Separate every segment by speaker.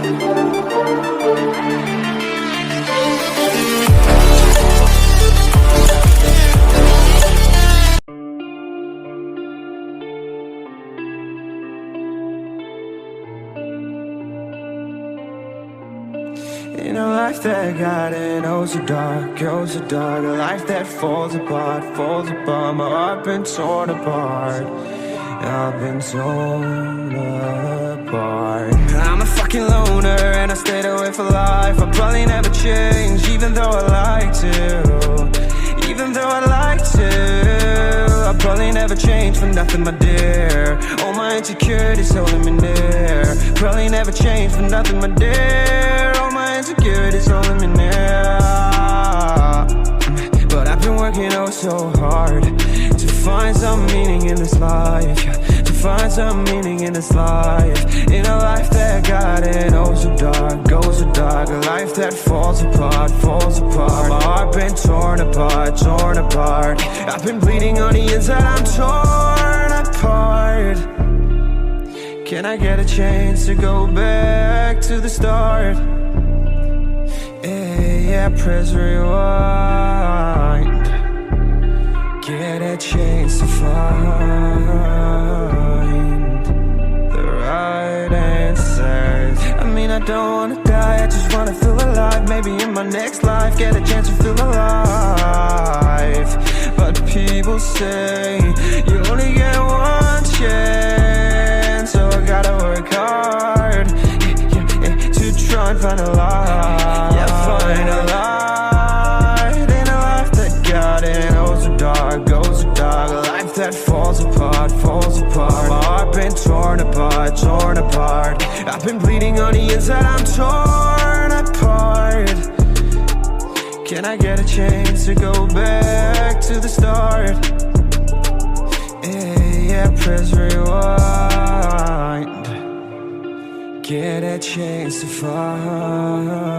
Speaker 1: In a life that got it, oh so dark, oh so dark. A life that falls apart, falls apart. My heart been torn apart, I've been torn apart. I'm a fucking loner and I stayed away for life. I'll probably never change, even though I like to. Even though I like to, I'll probably never change for nothing, my dear. All my insecurities holding me near. Probably never change for nothing, my dear. All my insecurities holding me near. But I've been working oh so hard to find some meaning in this life, to find some meaning in this life. In a life that got it oh so dark, oh so dark. A life that falls apart, falls apart. My heart been torn apart, torn apart. I've been bleeding on the inside, I'm torn apart. Can I get a chance to go back to the start? Yeah, press rewind. Get a chance to find the right answers. I mean, I don't wanna die, I just wanna feel alive. Maybe in my next life, get a chance to feel alive. But people say you only get one chance, so I gotta work hard to try and find a light. Yeah, find a light in a life that got it oh so dark, oh so dark. A life that falls apart, falls apart. My heart been torn apart, torn apart. I've been bleeding on the inside, I'm torn apart. Can I get a chance to go back to the start? Yeah, press rewind. Get a chance to find.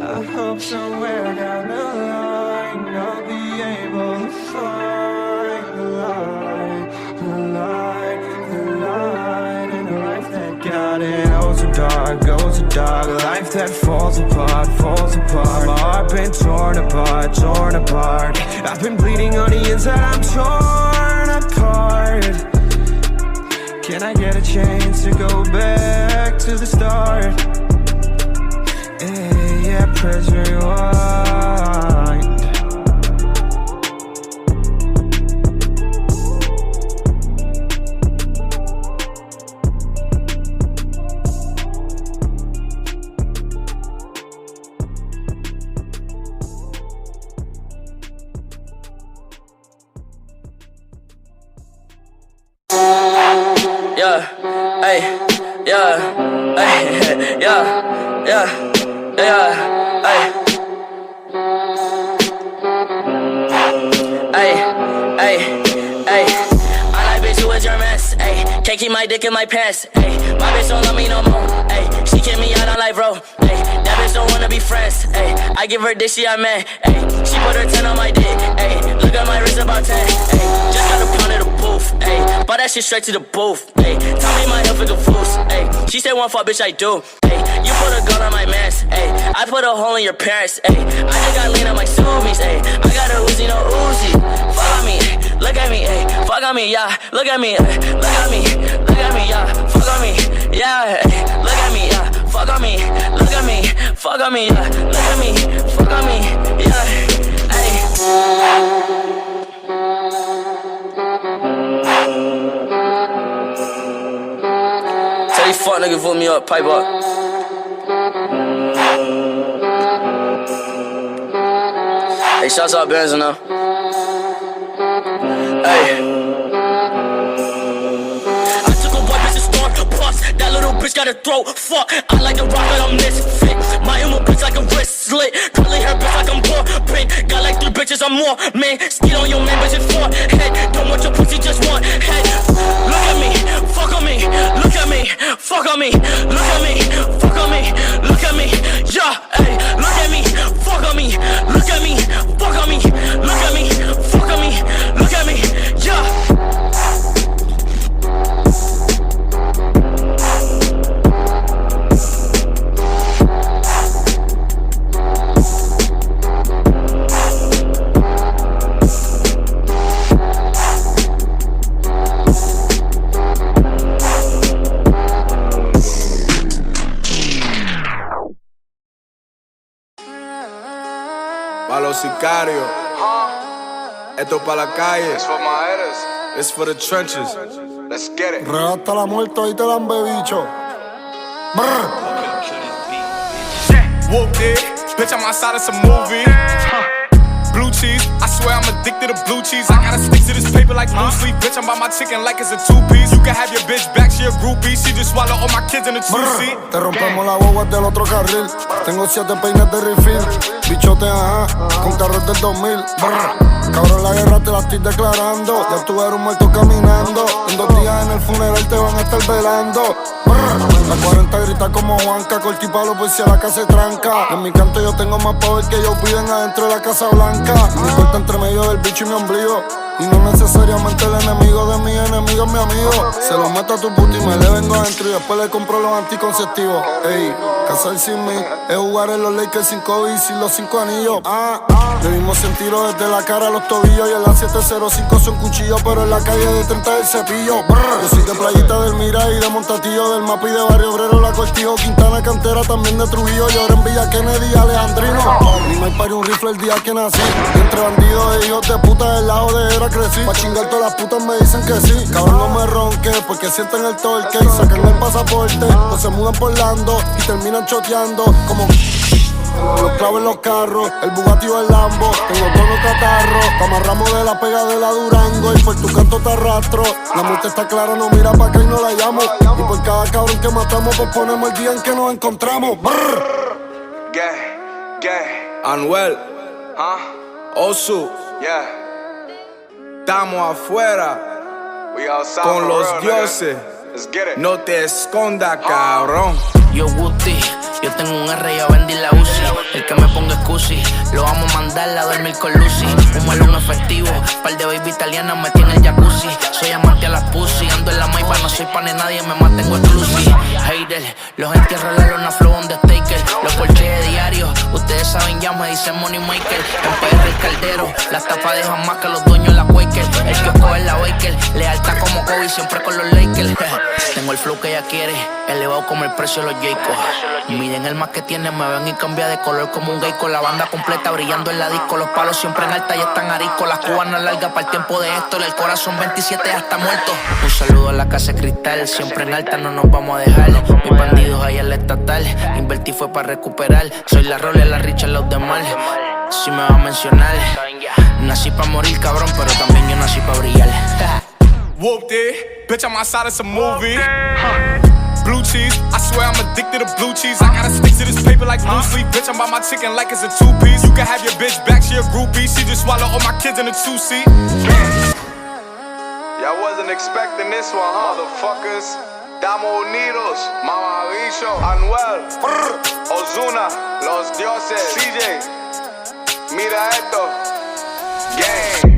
Speaker 1: I hope somewhere down the line I'll be able to find the light, the light, the light in a life that got it oh so dark, oh so dark. A life that falls apart, falls apart. My heart been torn apart, torn apart. I've been bleeding on the inside, I'm torn apart. Can I get a chance to go back to the start? Yeah, press rewind.
Speaker 2: Yeah, hey, yeah, hey, yeah, yeah, yeah, hey, hey, hey, hey. I like bitch who is your mess, hey. Can't keep my dick in my pants, hey. My bitch don't love me no more, hey. She kick me out on life, bro, hey. That bitch don't wanna be friends, hey. I give her this, she a man, hey. She put her 10 on my dick, hey. Look at my wrist about 10, hey. Just got a pound of the booth, hey. Bought that shit straight to the booth, hey. Tell me my health is confused, hey. She said one fuck, bitch, I do, hey. You put a gun on my mans, hey. I put a hole in your parents, hey. I just got lean on my Subies, hey. I got a Uzi, no Uzi. Fuck on me, look at me, hey. Fuck on me, yeah. Look at me, hey. Look at me, look at me, yeah. Fuck on me, yeah. Hey. Look at me, yeah. Fuck on me, look at me. Fuck on me, yeah. Look at me, fuck on me, yeah. Hey. Tell these fuck niggas vote me up, pipe up. Hey, shouts out Benz now. Hey. I took a white bitch to start a bus. That little bitch got a throat. Fuck, I like the rock, but I'm misfit. My emo bitch like a wrist slit. Curly hair bitch like I'm poor. Pink, got like 3 bitches, I'm more. Man, skid on your man, bitch, it's 4 head. Don't want your pussy, just one head. Look at me, fuck on me. Look at me, fuck on me. Look at me, fuck on me. Look at me, yeah, hey. Look at me, fuck on me. Look at me, fuck on me. Look at me, fuck on me. Look at me, yeah.
Speaker 3: sicario. Esto pa' la calle.
Speaker 4: It's for my haters.
Speaker 3: It's for the trenches.
Speaker 4: Let's get it.
Speaker 5: Real hasta la muerte, ahí te la han bebicho.
Speaker 3: Whooped it, bitch, I'm outside of some movie. Blue cheese, I swear I'm addicted to blue cheese. I gotta stick to this paper like blue sleep. Bitch, I'm by my chicken like it's a two-piece. You can have your bitch back, she a groupie. She just swallow all my kids in a two-seat.
Speaker 5: Te rompemos la boba del otro carril. Tengo 7 peines de refill. Bichote, ajá, con carros del 2000. Cabrón, la guerra te la estoy declarando. Ya estuvieron muertos caminando. En 2 días en el funeral te van a estar velando. La 40 grita como Juanca, corti palo por si a la casa se tranca. En mi canto yo tengo más power que ellos piden adentro de la Casa Blanca. Mi corta entre medio del bicho y mi ombligo. Y no necesariamente el enemigo de mi enemigo es mi amigo. Se lo meto a tu puta y me le vengo adentro. Y después le compro los anticonceptivos. Ey, casar sin mí es jugar en los Lakers sin COVID y sin los 5 anillos. Le dimos en tiro desde la cara a los tobillos. Y en la 705 son cuchillos, pero en la calle de 30 el cepillo. Yo soy de Playita del Mira y de Montatillo, del Mapi de Barrio Obrero, La Cortijo, Quintana, Cantera, también de Trujillo. Yo era en Villa Kennedy, Alejandrino. Ni me paré un rifle el día que nací. Y entre bandidos e hijos de puta del lado de era crecí. Pa' chingar todas las putas me dicen que sí. Cabrón, no me ronque porque sienten el torque y sacan el pasaporte. O se mudan por Lando y terminan choteando como los clavos en los carros, el Bugatti o el Lambo. Tengo todos los catarros, te amarramos de la pega de la Durango. Y por tu canto te arrastro. La muerte está clara, no mira pa' acá y no la llamo. Y por cada cabrón que matamos, pues ponemos el día en que nos encontramos.
Speaker 4: Gay.
Speaker 3: Anuel, Osu,
Speaker 4: Yeah.
Speaker 3: estamos afuera
Speaker 4: We outside
Speaker 3: con
Speaker 4: for
Speaker 3: los
Speaker 4: real,
Speaker 3: dioses.
Speaker 4: nigga. Let's get it.
Speaker 3: No te escondas, cabrón.
Speaker 2: Yo Guti, yo tengo un R y a Bendy la UCI. El que me ponga excusi, lo vamos a mandar a dormir con Lucy. Un melón efectivo, par de baby italianas me tiene el jacuzzi. Soy amante a las pussy, ando en la Maipa, no soy pan de nadie, me mantengo exclusive. Hater, los entierro en la lona flow on the staker. Los porches de diario, ustedes saben ya me dicen money maker. En PR el caldero, las tapas dejan más que los dueños la Quaker. El kiosco es la Baker, lealtad como Kobe, siempre con los Lakers. Tengo el flow que ella quiere, elevado como el precio de los Jaycos. Miren el más que tienen, me ven y cambia de color como un gay con la banda completa brillando en la disco. Los palos siempre en alta y están ariscos. Las cubanas largas para el tiempo de esto. El corazón 27 hasta muerto. Un saludo a la casa de cristal, siempre en alta no nos vamos a dejar. Mis bandidos ahí en la estatal, invertí fue para recuperar. Soy la Rolex, la Richard, los de mal. Si me va a mencionar, nací pa' morir cabrón, pero también yo nací pa' brillar.
Speaker 3: Whooped it, bitch, I'm outside of some movie. Blue cheese, I swear I'm addicted to blue cheese. I gotta stick to this paper like blue sleep. Bitch, I'm by my chicken like it's a two-piece. You can have your bitch back, she a groupie. She just swallow all my kids in a two-seat.
Speaker 4: Y'all wasn't expecting this one, huh? Motherfuckers. Estamos unidos. Mama Bicho, Anuel, Ozuna, Los Dioses, CJ. Mira esto. Gang.